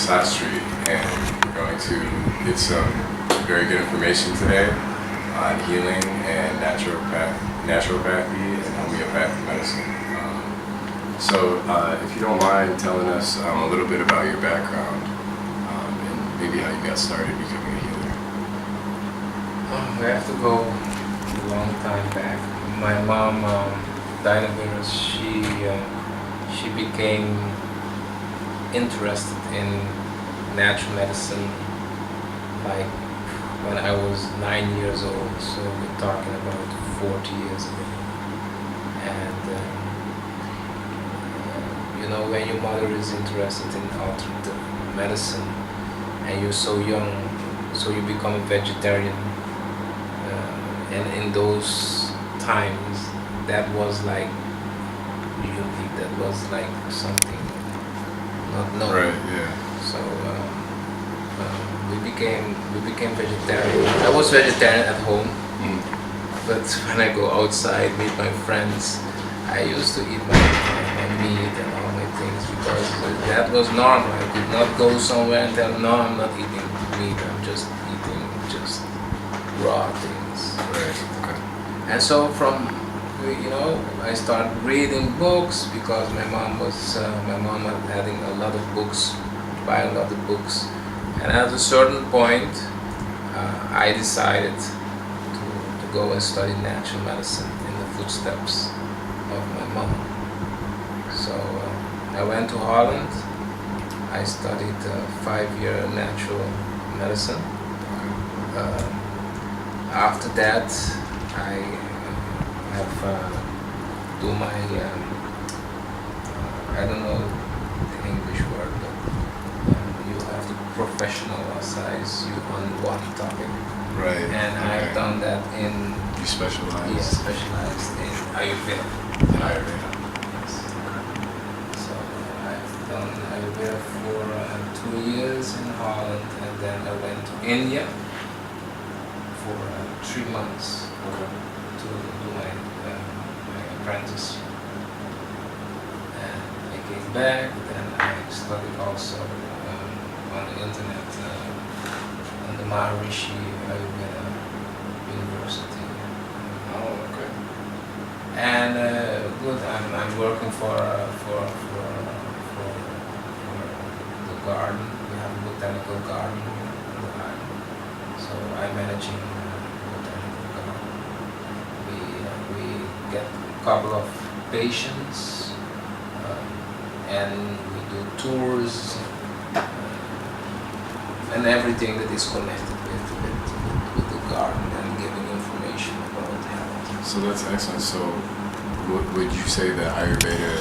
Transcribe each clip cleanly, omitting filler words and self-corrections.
Shashtri, and we're going to get some very good information today on healing and naturopathy and homeopathic medicine. If you don't mind telling us a little bit about your background and maybe how you got started becoming a healer. We have to go a long time back. My mom died of virus. She became interested in natural medicine like when I was 9 years old, so we're talking about 40 years ago. And when your mother is interested in alternative medicine and you're so young, so you become a vegetarian, and in those times that was like unique, that was like something not known. Right, yeah. So we became vegetarian. I was vegetarian at home, but when I go outside, meet my friends, I used to eat my meat and all my things because that was normal. I could not go somewhere and tell, no, I'm not eating meat, I'm just eating just raw things. Right, okay. And so from, I started reading books because my mom was having a lot of books, buying a lot of books. And at a certain point, I decided to go and study natural medicine in the footsteps of my mom. So I went to Holland. I studied 5-year natural medicine. After that, I have do my I don't know the English word, but you have to professionalize you on one topic. Right. And okay. I've done that in. You specialize? Yeah, specialized in Ayurveda. In Ayurveda. Yes. So I've done Ayurveda for 2 years in Holland, and then I went to India for 3 months to do my apprenticeship. And I came back, then I studied also on the internet on the Maharishi Ayurveda University. Oh, okay. And good, I'm working for the garden. We have a botanical garden in the island. So I'm managing botanical garden. We get a couple of patients and we do tours and everything that is connected with the garden and giving information about health. So that's excellent. So would you say that Ayurveda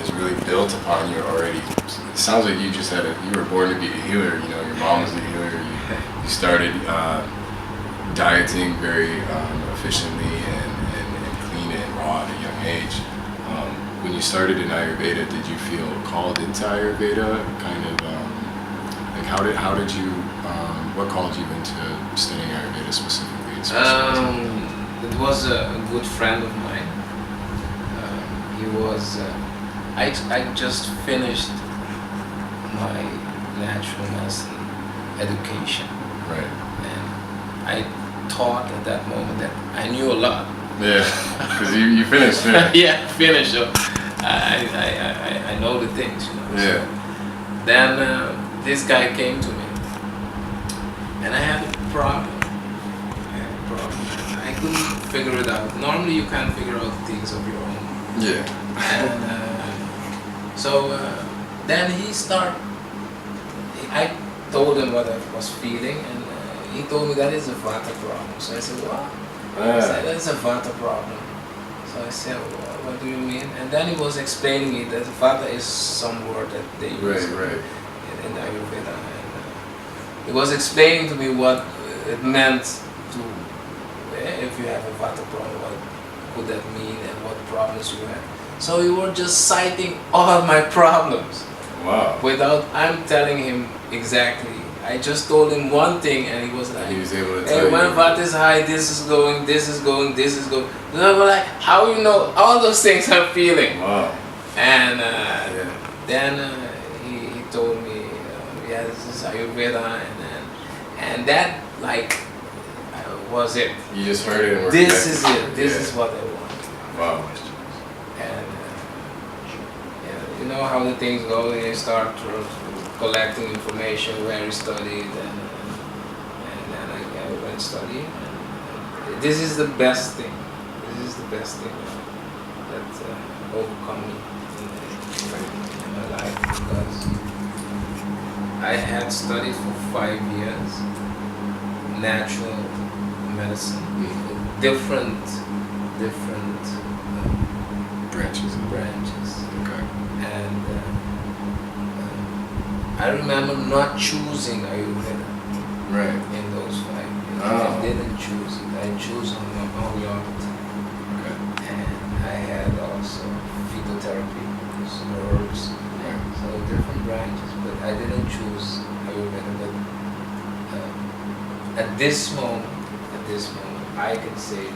is really built upon you already? It sounds like you just you were born to be a healer. Your mom was a healer. You started dieting very efficiently and clean and raw at a young age. When you started in Ayurveda, did you feel called into Ayurveda? Kind of like how did you what called you into studying Ayurveda specifically? It was a good friend of mine. He was. I just finished my natural medicine education. Right. And I thought at that moment that I knew a lot. Yeah, because you finished there. Yeah, finished. So I know the things. Yeah. So then this guy came to me, and I had a problem. I couldn't figure it out. Normally you can't figure out things of your own. Yeah. And then he started. I told him what I was feeling, and he told me that is a vata problem. So I said, what? He said, that's a vata problem. So I said, what do you mean? And then he was explaining me that vata is some word that they use in Ayurveda. And he was explaining to me what it meant to, if you have a vata problem, what could that mean and what problems you have. So he was just citing all my problems. Wow. Without I'm telling him exactly. I just told him one thing and he was like, he was able to hey, tell when you. Vata is high, this is going, this is going, this is going. And I was like, how you know all those things I'm feeling? Wow. And then he told me is Ayurveda, and that like was it. You just heard it and were This is connected. it. This is what I want. Wow. And yeah, you know how the things go. They start collecting information where you studied, and then I went studying. And this is the best thing. This is the best thing that overcome me in my life, because I had studied for 5 years natural medicine, different branches. Okay. And I remember not choosing Ayurveda Right. in those 5 years. Oh. I didn't choose it. I chose homeopathy. Okay. And I had also phytotherapy, some herbs, Right. so different branches, but I didn't choose Ayurveda. But at this moment, I can say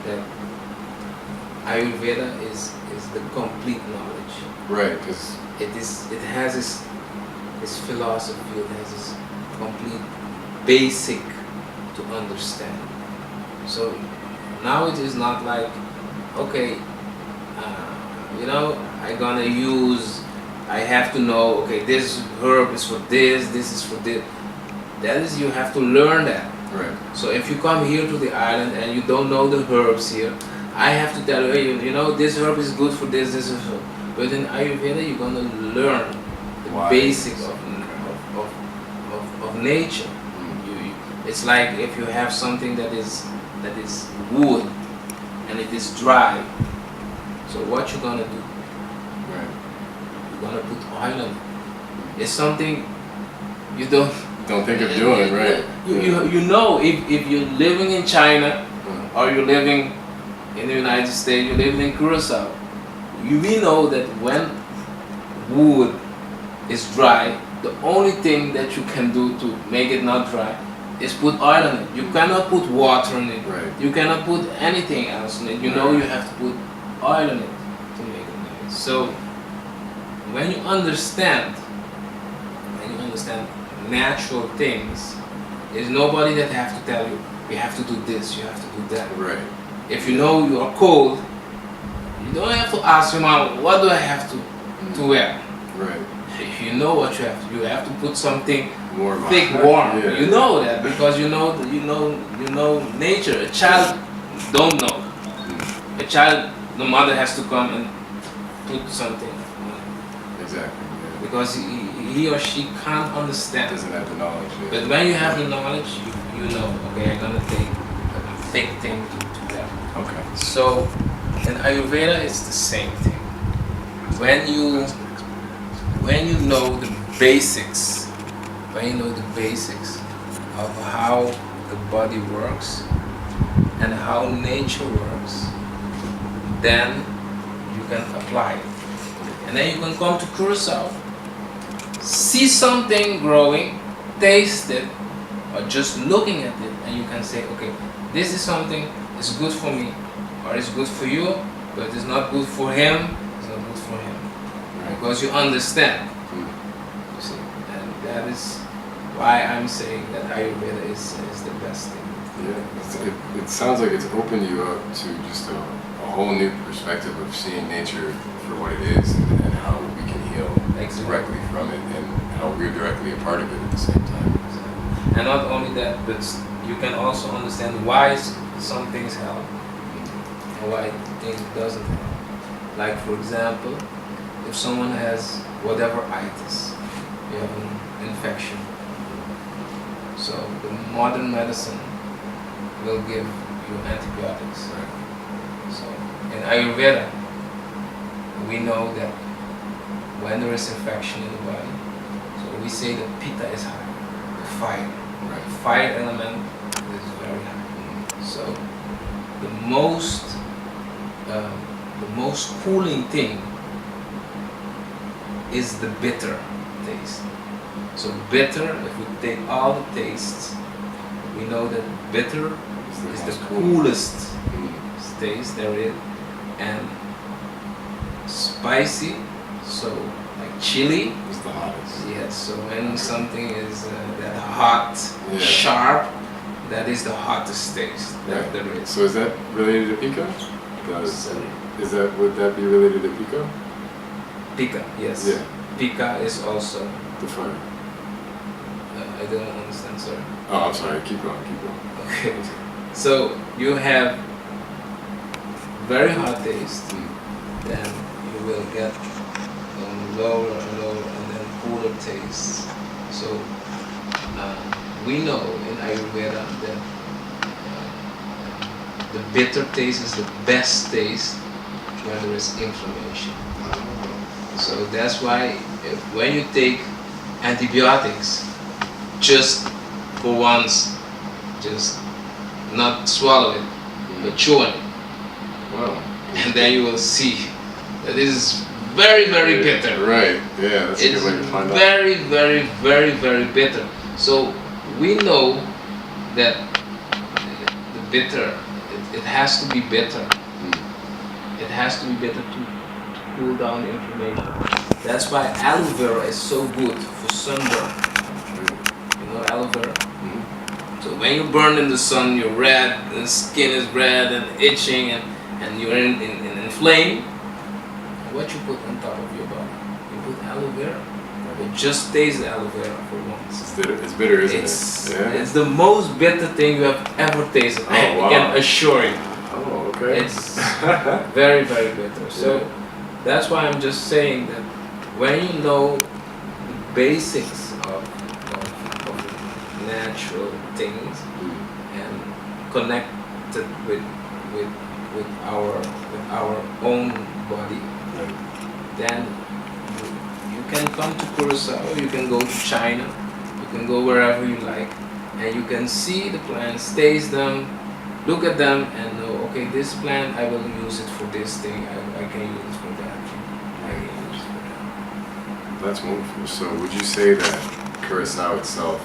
that Ayurveda is the complete knowledge. Right, because It has its philosophy. It has its complete basic to understand. So now it is not like, okay, I have to know, okay, this herb is for this is for this. That is, you have to learn that. right. So if you come here to the island and you don't know the herbs here, I have to tell you, hey, you know, this herb is good for this is for. But in Ayurveda, you're gonna learn the Why? basics of nature. It's like if you have something that is wood and it is dry. So what you're gonna do? Right. You're gonna put oil on it. It's something you don't think of doing, right? You know, if you're living in China or you're living in the United States, you're living in Curacao, we know that when wood is dry, the only thing that you can do to make it not dry is put oil in it. You cannot put water in it. Right. You cannot put anything else in it. You know you have to put oil in it to make it nice. So when you understand natural things, there's nobody that have to tell you, you have to do this, you have to do that. Right. If you know you are cold, you don't have to ask your mom, what do I have to wear? Right. If you know what you have to put something Warm. thick, warm. Yeah. You know that because you know nature. A child don't know. A child, the mother has to come and put something on Exactly. Yeah. because he or she can't understand. Doesn't have the knowledge. Yeah. But when you have the knowledge, you know, okay, I'm gonna take a thick thing to that. Okay. So in Ayurveda, it's the same thing. When you know the basics, of how the body works and how nature works, then you can apply it. And then you can come to Curacao, see something growing, taste it, or just looking at it, and you can say, okay, this is something, it's good for me, or it's good for you, but it's not good for him, it's not good for him. Because you understand. You see, and that is why I'm saying that Ayurveda is the best thing. Yeah, it sounds like it's opened you up to just a whole new perspective of seeing nature for what it is and how we can heal directly from it and how we're directly a part of it at the same time. And not only that, but you can also understand why some things help and why things doesn't help. Like for example, if someone has whatever itis, you have an infection. So the modern medicine will give you antibiotics. So in Ayurveda, we know that when there is infection in the body, so we say that pitta is high, the fire. The fire element is very high. So the most cooling thing is the bitter taste. So bitter, if we take all the tastes, we know that bitter is the coolest taste there is, and spicy, so like chili. It's the hottest. Yes, so when something is that hot, Yeah. sharp, that is the hottest taste that Right. there is. So is that related to pico? Would that be related to pico? Pica, yes. Yeah. Pica is also, Define. I don't understand, sorry. Oh, I'm sorry. Keep going. Okay. So you have very hot taste, then you will get lower and lower and then cooler taste. So we know in Ayurveda that the bitter taste is the best taste when there is inflammation. So that's why when you take antibiotics, just for once, just not swallow it, but chew on it. Wow. And then you will see that this is very, very bitter. Right, yeah, that's a It's good way to find out. very, very, very, very bitter. So we know that the bitter, it has to be bitter. It has to be bitter to cool down the inflammation. That's why aloe vera is so good for sunburn. You know aloe vera? So when you burn in the sun, you're red, the skin is red and itching and you're inflamed. What you put on top of your body? You put aloe vera. But just taste the aloe vera for once. It's bitter, isn't it? Yeah. It's the most bitter thing you have ever tasted. Oh, I wow. can assure you. Oh, okay. It's very, very bitter. So that's why I'm just saying that when you know the basics of natural things and connect it with our own body, then you can come to Curacao, you can go to China, you can go wherever you like, and you can see the plants, taste them, look at them, and know, okay, this plant I will use it for this thing, I can use it for that, I can use it for that. That's wonderful. So would you say that Curacao itself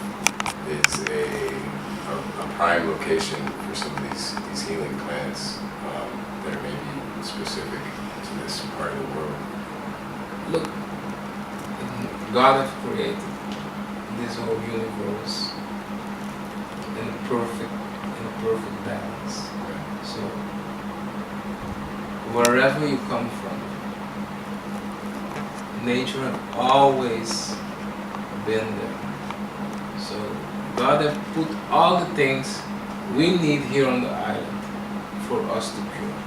is a prime location for some of these healing plants that are maybe specific to this part of the world? Look, God has created this whole universe in a perfect balance. So wherever you come from, nature has always been there. So God has put all the things we need here on the island for us to cure.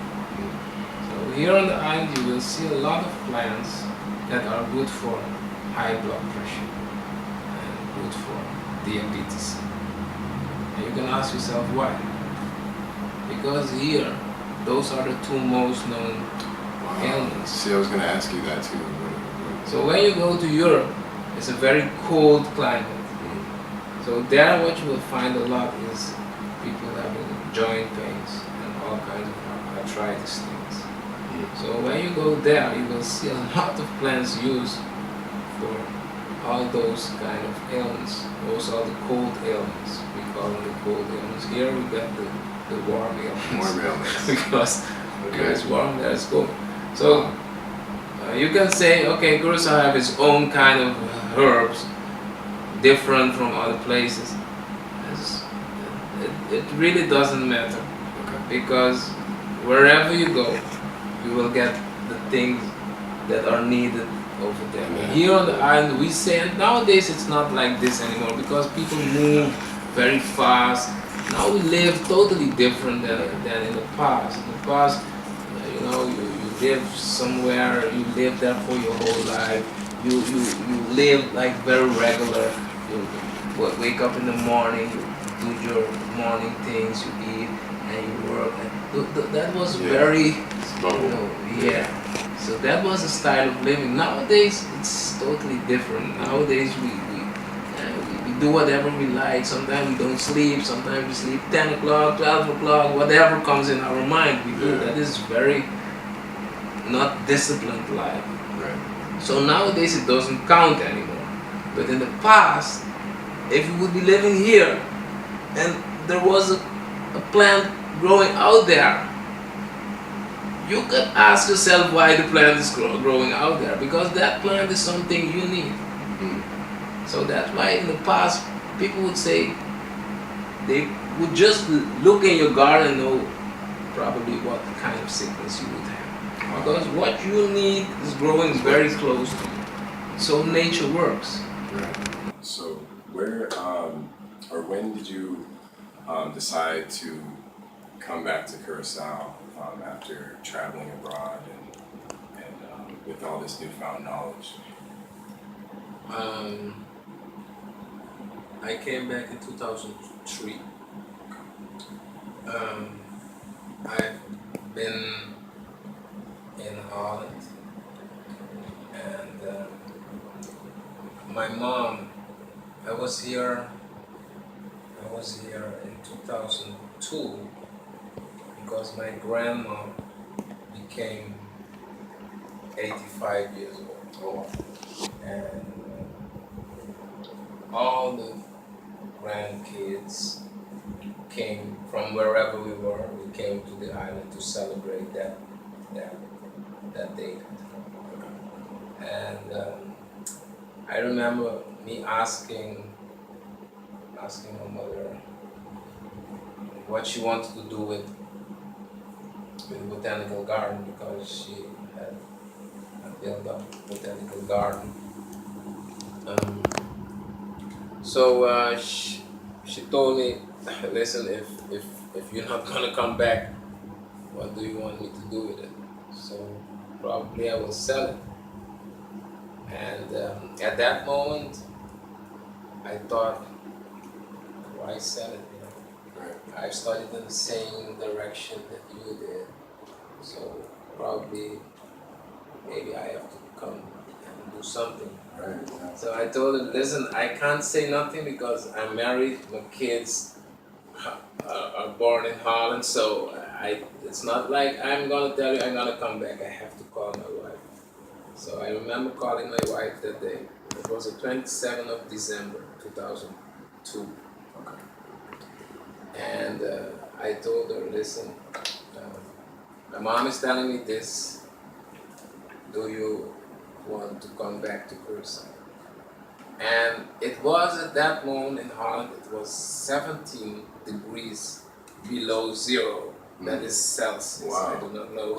So here on the island you will see a lot of plants that are good for high blood pressure and good for diabetes. And you can ask yourself why. Because here, those are the two most known ailments. See, I was going to ask you that too. So when you go to Europe, it's a very cold climate. So there what you will find a lot is people having joint pains and all kinds of arthritis things. So when you go there, you will see a lot of plants used for all those kind of ailments. Those are the cold ailments. We call them the cold ailments. Here we got the warm ailments. Warm ailments. Because when it's warm, there it's cold. So you can say, okay, Curacao have its own kind of herbs, different from other places. It really doesn't matter, because wherever you go, you will get the things that are needed over there. Yeah. Here on the island, we say, and nowadays it's not like this anymore because people move very fast. Now we live totally different than in the past. In the past, you know, you live somewhere, you live there for your whole life. You live like very regular. You wake up in the morning, you do your morning things, you eat, and you work. And that was very, So that was a style of living. Nowadays, it's totally different. Nowadays, we do whatever we like. Sometimes we don't sleep. Sometimes we sleep 10 o'clock, 12 o'clock, whatever comes in our mind, we do. That is very not disciplined life. Right. So nowadays, it doesn't count anymore. But in the past, if you would be living here and there was a plant growing out there, you could ask yourself why the plant is growing out there, because that plant is something you need. So that's why in the past people would say they would just look in your garden and know probably what kind of sickness you would have, because what you need is growing very close to you. So nature works. Right. So where or when did you decide to come back to Curacao after traveling abroad and with all this newfound knowledge? I came back in 2003. I've been in Holland, and my mom, I was here in 2002 because my grandma became 85 years old. And all the grandkids came from wherever we were. We came to the island to celebrate that day. And I remember me asking my mother what she wanted to do with the botanical garden, because she had built a botanical garden. So she told me, listen, if you're not gonna come back, what do you want me to do with it? So probably I will sell it. And at that moment, I thought, why sell it? I studied in the same direction that you did, so probably maybe I have to come and do something. Right. So I told him, listen, I can't say nothing because I'm married, my kids are born in Holland, so it's not like I'm gonna tell you I'm gonna come back. I have to call my wife. So I remember calling my wife that day. It was the 27th of December 2002. And I told her, listen, my mom is telling me this. Do you want to come back to Curacao? And it was at that moment in Holland, it was 17 degrees below zero. That is Celsius. Wow. I do not know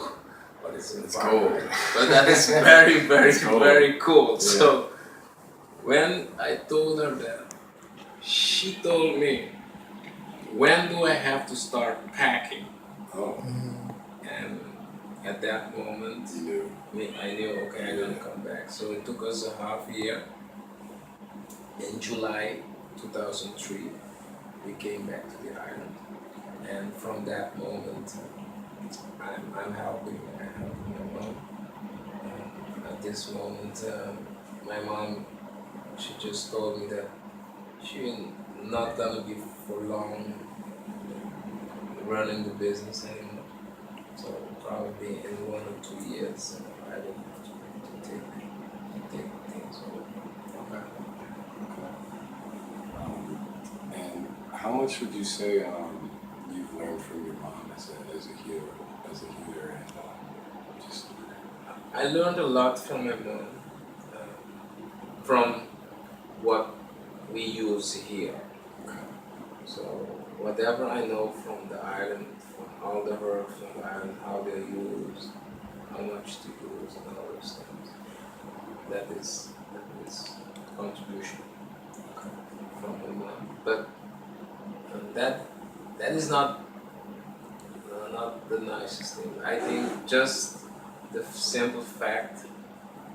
what is in It's Fahrenheit. cold. But that is very, very, very cold. Yeah. So when I told her that, she told me, when do I have to start packing? Oh. And at that moment, You knew. I knew, okay, I'm gonna come back. So it took us a half year. In July 2003, we came back to the island. And from that moment, I'm helping my mom. At this moment, my mom, she just told me that she's not gonna be for long running the business anymore. So probably in 1 or 2 years, I will have to take things over. And how much would you say you've learned from your mom as a healer, and just? I learned a lot from my mom, from what we use here. So whatever I know from the island, from all the herbs from the island, how they're used, how much to use, and all those things, that is contribution from my mom. But that is not the nicest thing. I think just the simple fact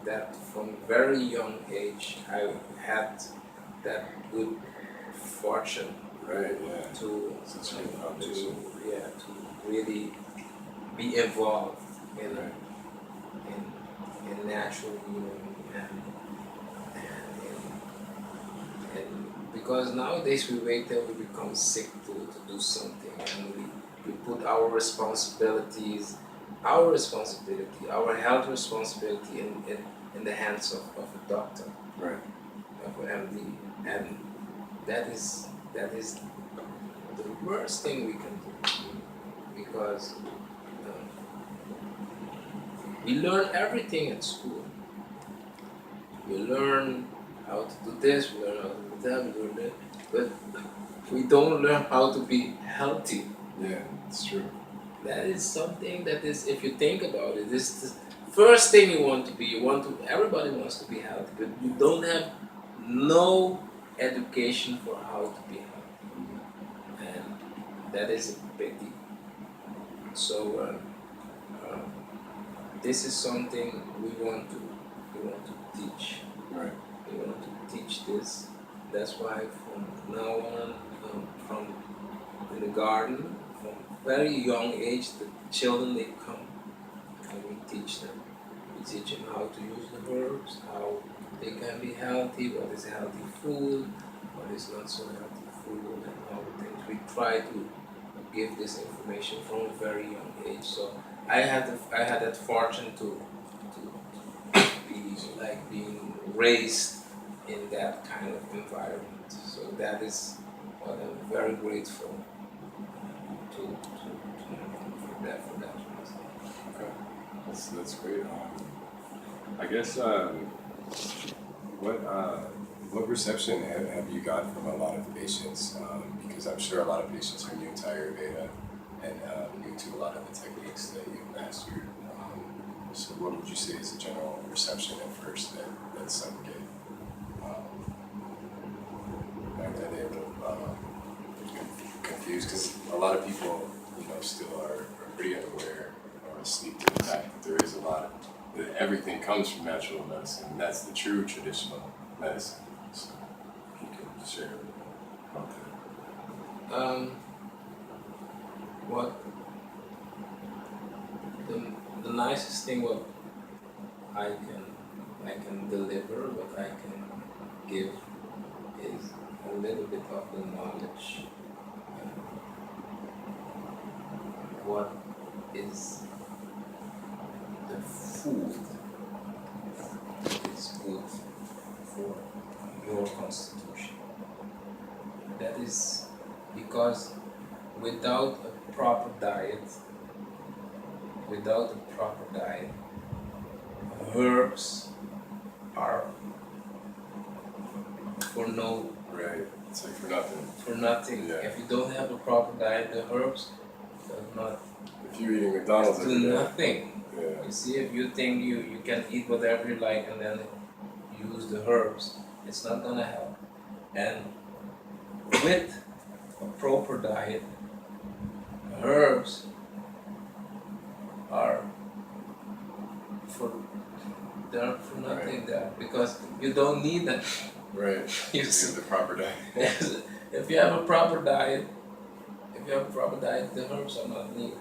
that from very young age I had that good fortune Right. Yeah. to Such a good foundation. to really be involved in natural healing and because nowadays we wait till we become sick to do something, and we put our responsibilities, our health responsibility in the hands of a doctor, Right. of an MD, and that is the worst thing we can do, because We learn everything at school. We learn how to do this, we learn how to do that, we learn that, but we don't learn how to be healthy. Yeah, it's true. That is something that is, if you think about it, this is the first thing you want to be. Everybody wants to be healthy, but you don't have no education for how to be healthy, and that is a big deal. So this is something we want to teach. Right. We want to teach this. That's why from now on, from in the garden, from very young age, the children they come and we teach them. We teach them how to use the herbs, how they can be healthy, what is healthy food, what is not so healthy food, and all the things. We try to give this information from a very young age. So I had that fortune to be like being raised in that kind of environment. So that is what I'm very grateful to my mom for that reason. Okay. That's great. I guess what reception have you got from a lot of patients? Because I'm sure a lot of patients are new to Ayurveda and new to a lot of the techniques that you've mastered. So what would you say is the general reception at first that some get? Are they a little confused? Because a lot of people, still are pretty unaware or asleep to the fact that there is a lot that everything comes from natural medicine, and that's the true traditional medicine. So you can share about that. What the nicest thing what I can deliver, what I can give is a little bit of the knowledge. What is the food that is good for your constitution? That is because without a proper diet, herbs are for no. Right. It's like for nothing. For nothing. Yeah. If you don't have a proper diet, the herbs does not. If you're eating McDonald's, do nothing. Yeah. You see, if you think you can eat whatever you like and then use the herbs, it's not gonna help. And with a proper diet, herbs are they're for nothing Right. there because you don't need them. Right. You see, the proper diet. if you have a proper diet, the herbs are not needed.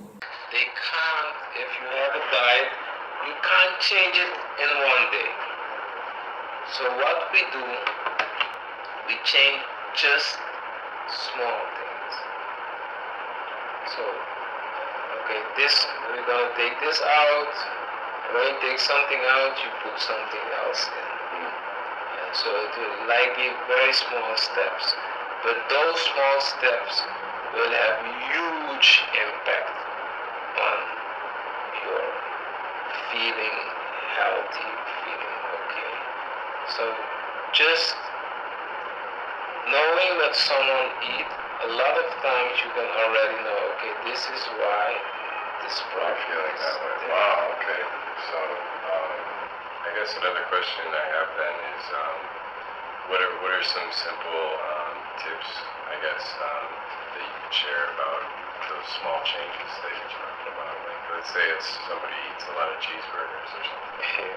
They can't, if you have a diet, you can't change it in one day. So what we do, we change just small things. So, okay, we're gonna take this out. When you take something out, you put something else in. And so it will like be very small steps. But those small steps will have huge impact on your feeling healthy, feeling okay. So just knowing that someone eat, a lot of times you can already know, okay, this is why this problem Feeling that way. is Wow. Okay. So I guess another question I have then is, what are some simple tips, I guess, that you could share about those small changes that you're talking about? Like, let's say it's somebody eats a lot of cheeseburgers or something.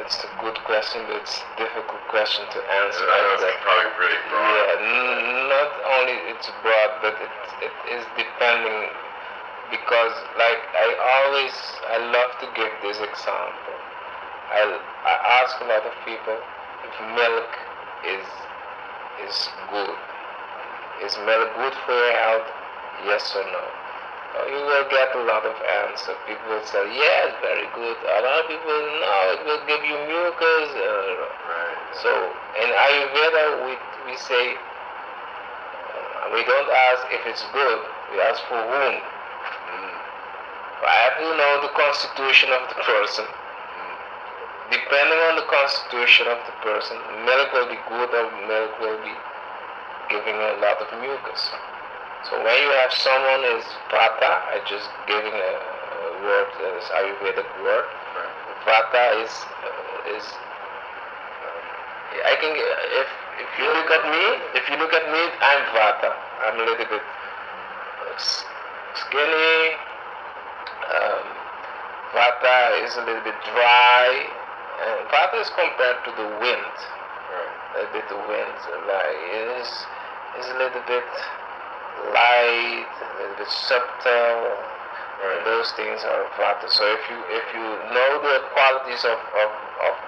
It's a good question, but it's a difficult question to answer. I know it's probably pretty broad. Yeah, not only it's broad, but it is depending because like I love to give this example. I ask a lot of people if milk is good. Is milk good for your health? Yes or no? You will get a lot of answers. People will say, yeah, it's very good. A lot of people, no, it will give you mucus. Right. So in Ayurveda, we say, we don't ask if it's good, we ask for whom. I have to know the constitution of the person. Depending on the constitution of the person, milk will be good or milk will be giving a lot of mucus. So when you have someone is vata, I just giving a word, as Ayurvedic word. Vata is I can if you look at me, I'm vata. I'm a little bit skinny. Vata is a little bit dry. And vata is compared to the wind. A bit of wind, like is a little bit light, a little bit subtle. Those things are vata. So if you know the qualities of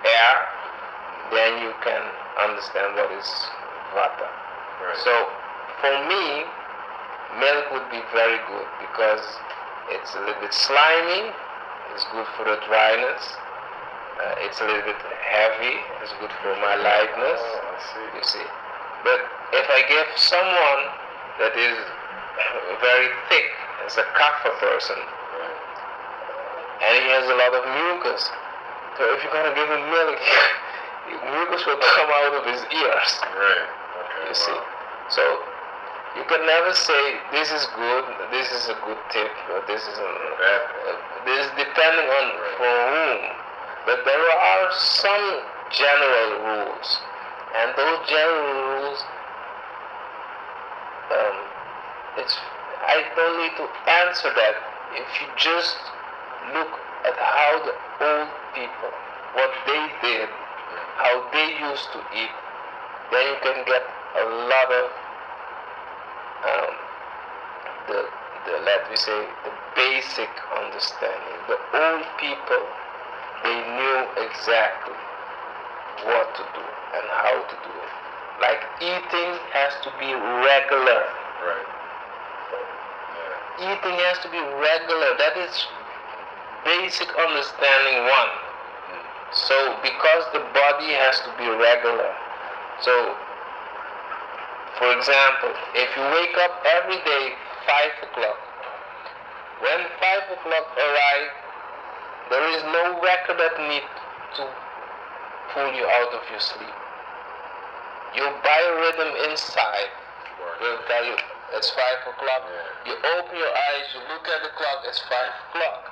air, then you can understand what is vata. So for me, milk would be very good because it's a little bit slimy. It's good for the dryness. It's a little bit heavy. It's good for my lightness. You see. But if I give someone that is very thick, as a kapha person, and he has a lot of mucus, so if you're gonna give him milk, mucus will come out of his ears. You see. So you can never say this is good, this is a good tip, or this is a bad. This is depending on for whom. But there are some general rules, and those general rules, I don't need to answer that. If you just look at how the old people, what they did, how they used to eat, then you can get a lot of let me say, the basic understanding. The old people, they knew exactly what to do and how to do it. Like eating has to be regular. Eating has to be regular. That is basic understanding one. So because the body has to be regular. So for example, if you wake up every day 5 o'clock, when 5 o'clock arrives, there is no record that need to pull you out of your sleep. Your biorhythm inside will tell you it's 5 o'clock. You open your eyes, you look at the clock, it's 5 o'clock.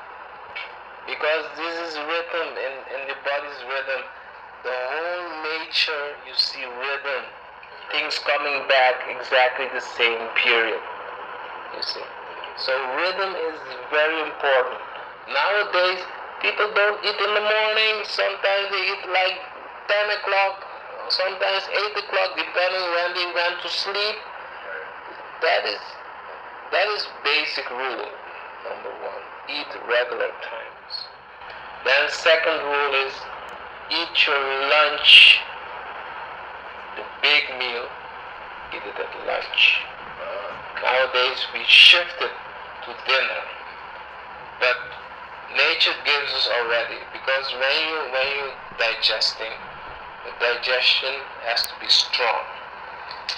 Because this is rhythm in the body's rhythm. The whole nature, you see rhythm. Things coming back exactly the same period. You see. So rhythm is very important. Nowadays, people don't eat in the morning. Sometimes they eat like 10 o'clock, sometimes 8 o'clock, depending when they went to sleep. That is basic rule, number one. Eat regular times. Then second rule is eat your lunch, the big meal, eat it at lunch. Nowadays we shifted to dinner, but nature gives us already, because when you digesting, the digestion has to be strong,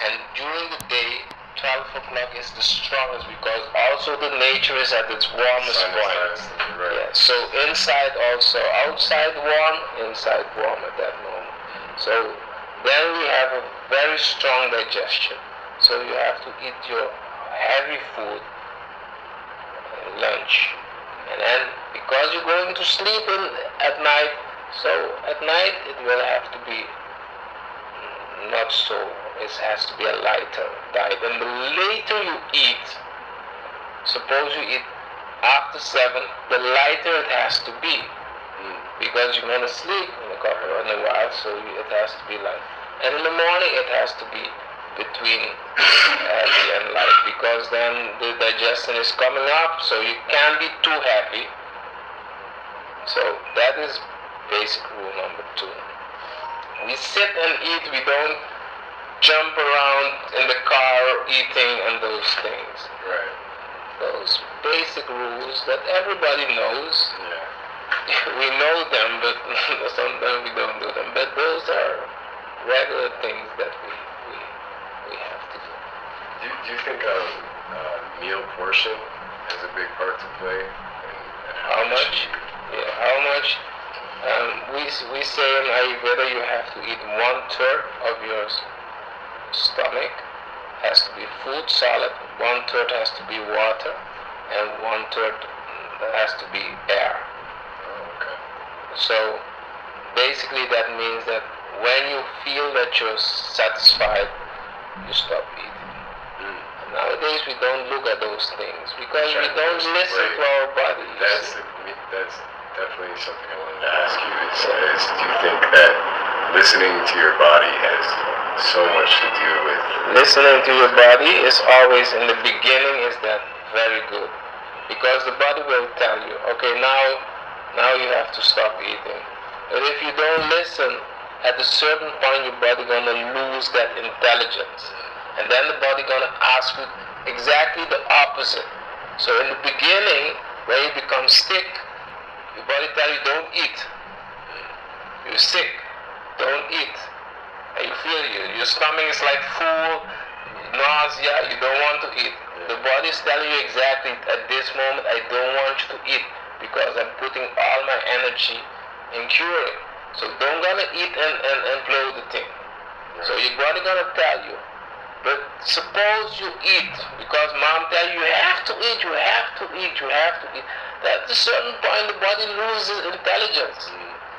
and during the day 12 o'clock is the strongest, because also the nature is at its warmest point. Yeah. So inside also, outside warm, inside warm at that moment. So then we have a very strong digestion. So you have to eat your heavy food, lunch, and then because you're going to sleep at night, so at night it will have to be not so, it has to be a lighter diet. And the later you eat, suppose you eat after 7, the lighter it has to be, because you're going to sleep in a while, so it has to be light. And in the morning it has to be between heavy and light, because then the digestion is coming up, so you can't be too heavy. So that is basic rule number 2. We sit and eat, we don't jump around in the car eating and those things. Right. Those basic rules that everybody knows. Yeah. We know them, but sometimes we don't do them. But those are regular things that we have to do. Do you think meal portion has a big part to play in How much? Yeah, how much? We say in Ayurveda you have to eat 1/3 of your stomach has to be food solid, 1/3 has to be water, and 1/3 has to be air. Okay. So basically that means that when you feel that you're satisfied, you stop eating. Nowadays we don't look at those things because we don't listen to our body. That's definitely something I wanted to ask you. Is do you think that listening to your body has so much to do with listening to your body is always in the beginning is that very good because the body will tell you, okay, now you have to stop eating. But if you don't listen, at a certain point your body gonna lose that intelligence, and then the body gonna ask you exactly the opposite. So in the beginning, when you become sick, your body tell you don't eat. You're sick, don't eat. And you feel your stomach is like full, nausea, you don't want to eat. The body is telling you exactly at this moment I don't want you to eat because I'm putting all my energy in curing. So don't gonna eat and blow the thing. So your body gonna tell you. But suppose you eat because mom tell you have to eat, you have to eat, you have to eat. At a certain point the body loses intelligence.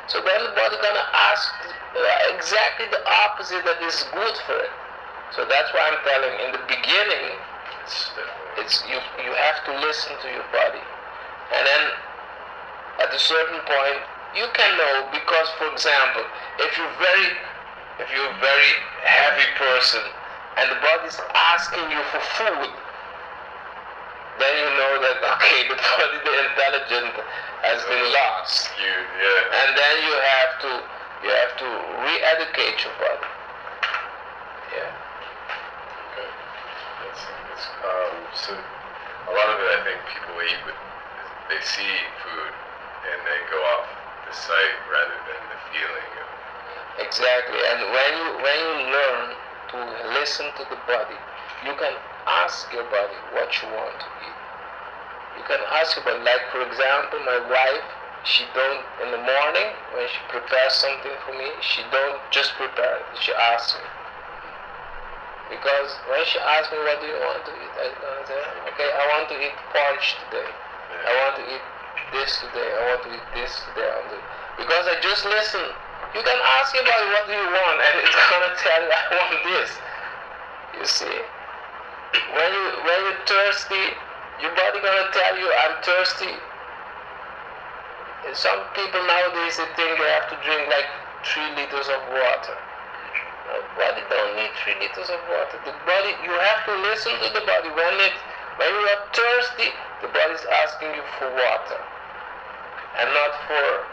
So then the body gonna ask exactly the opposite that is good for it. So that's why I'm telling in the beginning it's you have to listen to your body. And then at a certain point you can know because for example if you're a very heavy person and the body is asking you for food, then you know that okay, the body, the intelligence has been lost. And then you have to re-educate your body. Yeah. Okay. So a lot of it I think people eat with they see food and they go off the sight rather than the feeling of exactly. And when you learn to listen to the body, you can ask your body what you want to eat. You can ask your body, like for example, my wife, she don't, in the morning, when she prepares something for me, she don't just prepare it, she asks me. Because when she asks me, what do you want to eat? I'm gonna say, okay, I want to eat porridge today. I want to eat this today. I want to eat this today. Because I just listen. You can ask your body, what do you want? And it's gonna tell you, I want this. You see? When you're thirsty, your body gonna tell you, I'm thirsty. And some people nowadays they think they have to drink like 3 liters of water. The body don't need 3 liters of water. The body, you have to listen to the body. When you are thirsty, the body is asking you for water, and not for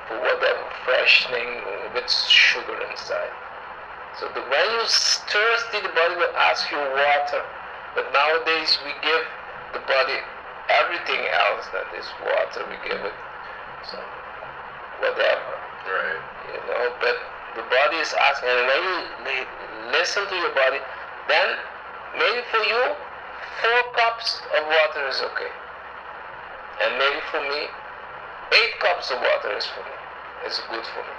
whatever freshening with sugar inside. So when you're thirsty, the body will ask you water. But nowadays we give the body everything else that is water. We give it some whatever. right. You know, but the body is asking, and when you listen to your body, then maybe for you 4 cups of water is okay, and maybe for me 8 cups of water is good for me.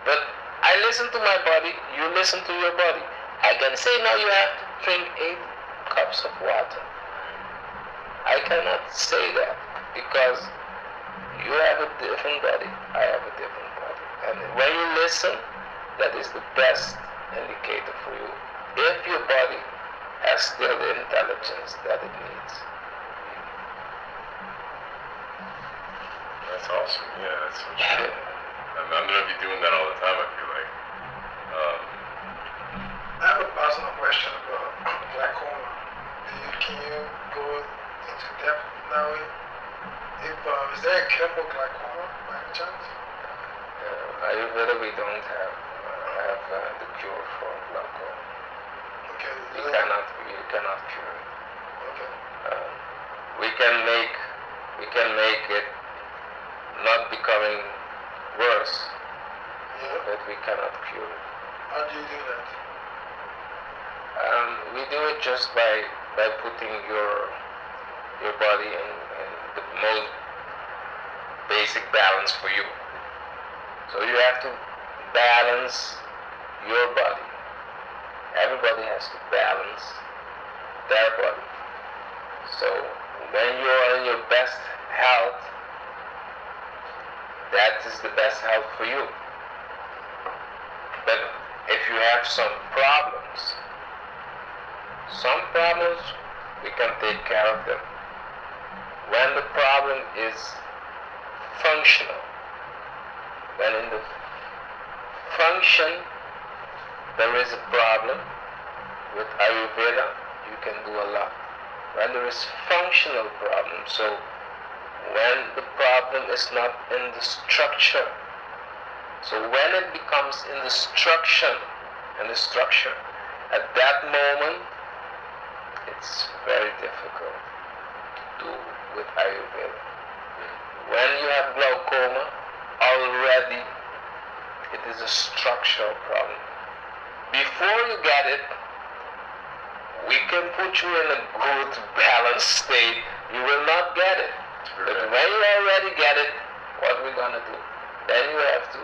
But I listen to my body, you listen to your body. I can say now you have to drink 8 cups of water. I cannot say that because you have a different body, I have a different body. And when you listen, that is the best indicator for you. If your body has still the intelligence that it needs. That's awesome. Yeah, that's so true. I'm gonna be doing that all the time, I feel like. I have a personal question about glaucoma. Can you go into depth now? Is there a cure for glaucoma by any chance? Ayurveda we don't have the cure for glaucoma. Okay. You cannot cure it. Okay. We can make it not becoming worse, Yeah. but we cannot cure it. How do you do that? We do it just by putting your body in the most basic balance for you. So you have to balance your body. Everybody has to balance their body. So when you are in your best health, that is the best health for you. But if you have some problems we can take care of them. When the problem is functional, when in the function there is a problem, with Ayurveda you can do a lot. When there is functional problem, so when the problem is not in the structure, so when it becomes in the structure, at that moment it's very difficult to do with Ayurveda. When you have glaucoma, already it is a structural problem. Before you get it, we can put you in a good balanced state. You will not get it. But when you already get it, what we're gonna do? Then you have to,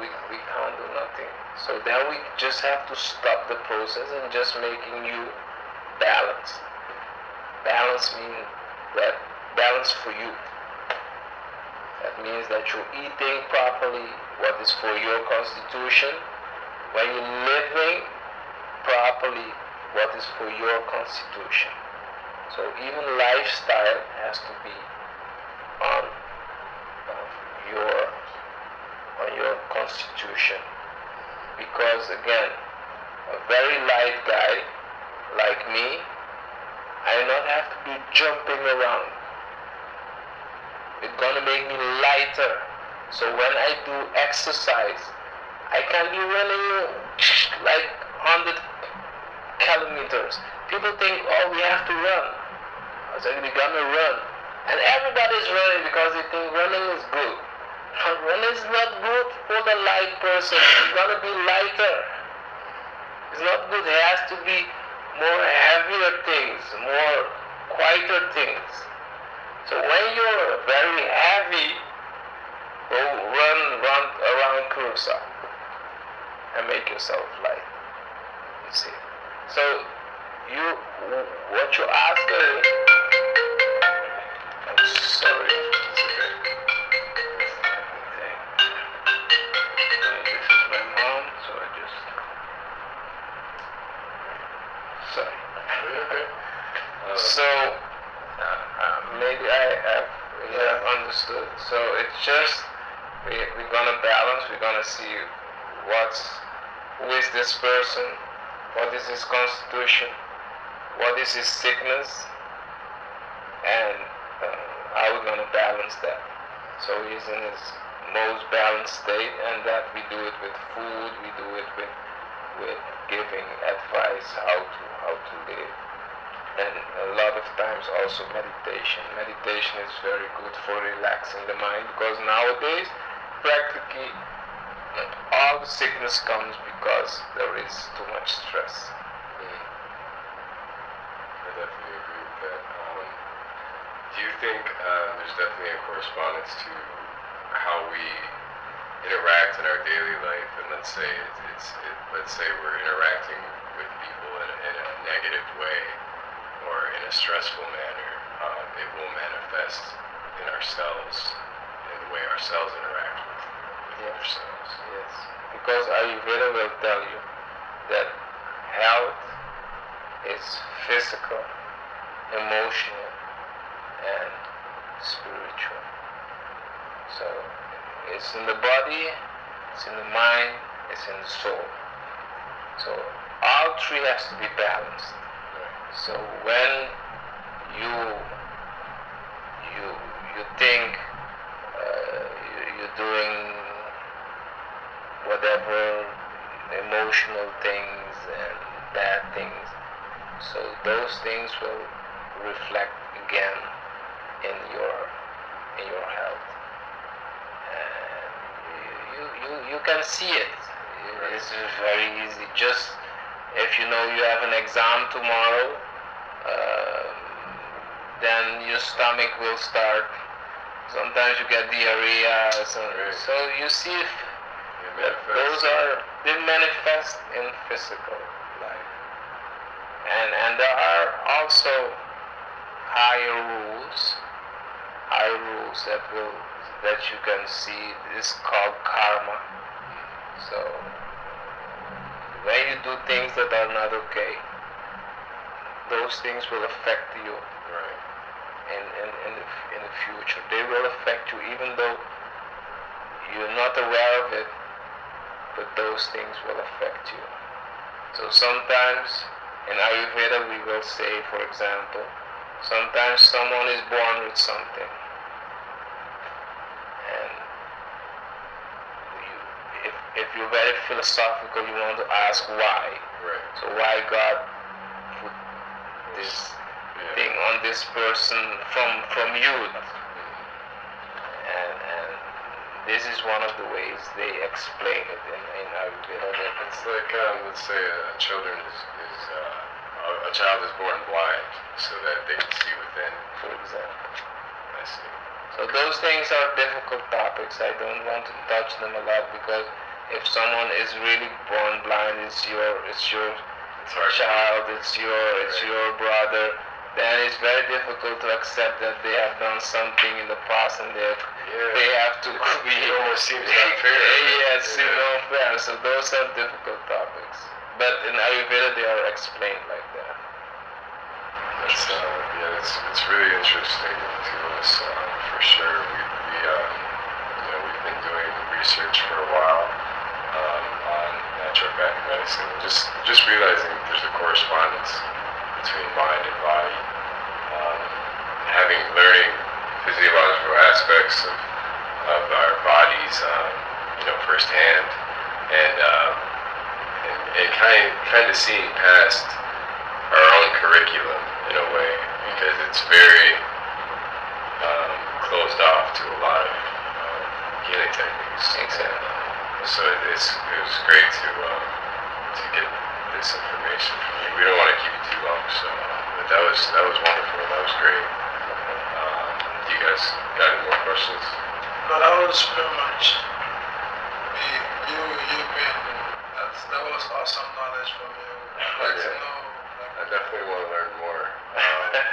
we can't do nothing. So then we just have to stop the process and just making you balanced. Balance means that balance for you. That means that you're eating properly what is for your constitution. When you're living properly what is for your constitution. So even lifestyle has to be on your constitution. Because again, a very light guy like me, I do not have to be jumping around. It's gonna make me lighter. So when I do exercise, I can be running like 100 kilometers. People think, oh, we have to run. I said, we're gonna run. And everybody's running because they think running is good. Running is not good for the light person. It's gonna be lighter. It's not good. It has to be more heavier things, more quieter things. So when you're very heavy, go run around Kurusa and make yourself light. You see. So what you ask I'm sorry. It's okay. This is my mom, so I just sorry. So maybe I have understood. So it's just we're gonna balance. We're gonna see who is this person, what is his constitution, what is his sickness, and how we're gonna balance that. So he's in his most balanced state, and that we do it with food. We do it with giving advice how to live. And a lot of times also meditation. Meditation is very good for relaxing the mind, because nowadays practically all the sickness comes because there is too much stress. I definitely agree with that. Do you think there's definitely a correspondence to how we interact in our daily life? And let's say we're interacting with people in a negative way, or in a stressful manner, it will manifest in ourselves, in the way our cells interact with other cells. Yes, because Ayurveda will tell you that health is physical, emotional, and spiritual. So it's in the body, it's in the mind, it's in the soul. So all three has to be balanced. So when you think you're doing whatever emotional things and bad things, so those things will reflect again in your health. And you can see it. It's very easy. Just if you know you have an exam tomorrow, then your stomach will start. Sometimes you get diarrhea. So you see they manifest in physical life. And there are also higher rules that you can see. It's called karma. So when you do things that are not okay, those things will affect you in the future. They will affect you even though you're not aware of it, but those things will affect you. So sometimes in Ayurveda we will say, for example, sometimes someone is born with something, and if you're very philosophical, you want to ask why. So why God put this thing on this person from youth? And this is one of the ways they explain it in Ayurveda. It's like, let's say a child is born blind so that they can see within. For example. I see. So those things are difficult topics. I don't want to touch them a lot because if someone is really born blind, it's your child, it's your brother, then it's very difficult to accept that they have done something in the past and they have to be. It almost seems unfair. Yes, unfair. So those are difficult topics. But in Ayurveda they are explained like that. It's really interesting to us for sure. We've been doing research for a while on naturopathic medicine. Just realizing there's a correspondence between mind and body. Learning physiological aspects of our bodies, firsthand, and kind of seeing past our own curriculum in a way, because it's very closed off to a lot of healing techniques. Exactly. So it was great to get this information from you. We don't want to keep it too long, so but that was wonderful. That was great. Do you guys got any more questions? No, that was pretty much. That was awesome knowledge from you. I'd like to know. I definitely want to learn more.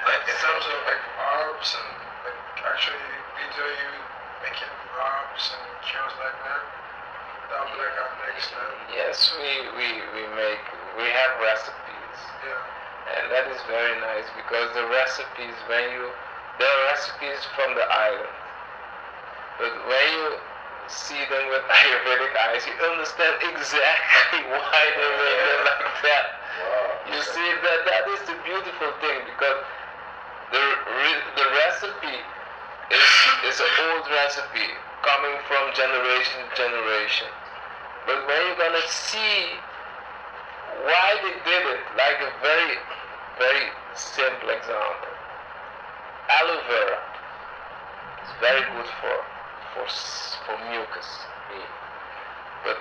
Like in terms of like herbs and like actually video you making herbs and cures like that. That would be like our next step. Yes, we have recipes. Yeah. And that is very nice because the recipes there are recipes from the island. But when you see them with Ayurvedic eyes, you understand exactly why they made them like that. Wow. You see that is the beautiful thing because the recipe is an old recipe coming from generation to generation. But when you're gonna see why they did it, like a very, very simple example. Aloe vera is very good for mucus. But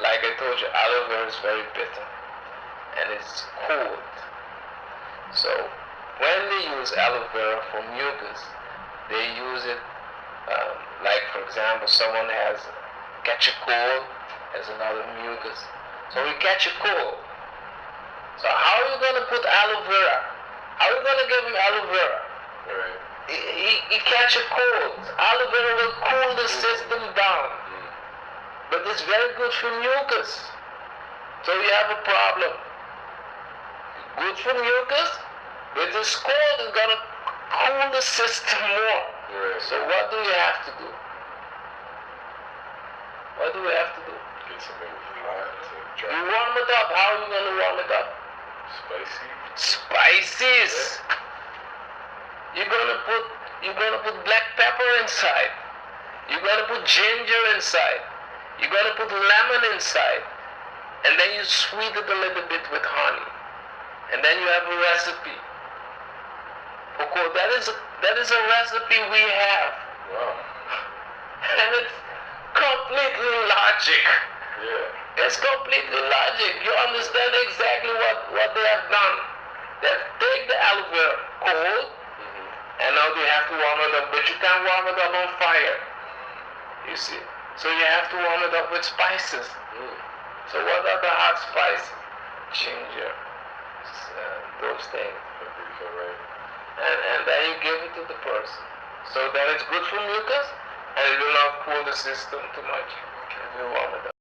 like I told you, aloe vera is very bitter and it's cold. So when they use aloe vera for mucus, they use it like for example, someone catch a cold, has another mucus. So we catch a cold. So how are you gonna put aloe vera? How are you gonna give him aloe vera? Right. He catch a cold. Aloe vera will cool the system down. But it's very good for mucus. So you have a problem. Good for mucus, but this cold is gonna cool the system more. Right. So what do you have to do? What do we have to do? Get something hot to You dry. warm it up. How are you gonna warm it up? Spicy. Spices. You're gonna put black pepper inside. You're gonna put ginger inside. You're gonna put lemon inside. And then you sweeten it a little bit with honey. And then you have a recipe. That is a recipe we have. Wow. And it's completely logic. Yeah. It's completely logic. You understand exactly what they have done. They take the aloe vera cold, And now you have to warm it up, but you can't warm it up on fire. You see? So you have to warm it up with spices. So what are the hot spices? Ginger, those things. Paprika, right? And then you give it to the person. So that it's good for mucus and it will not cool the system too much if you warm it up.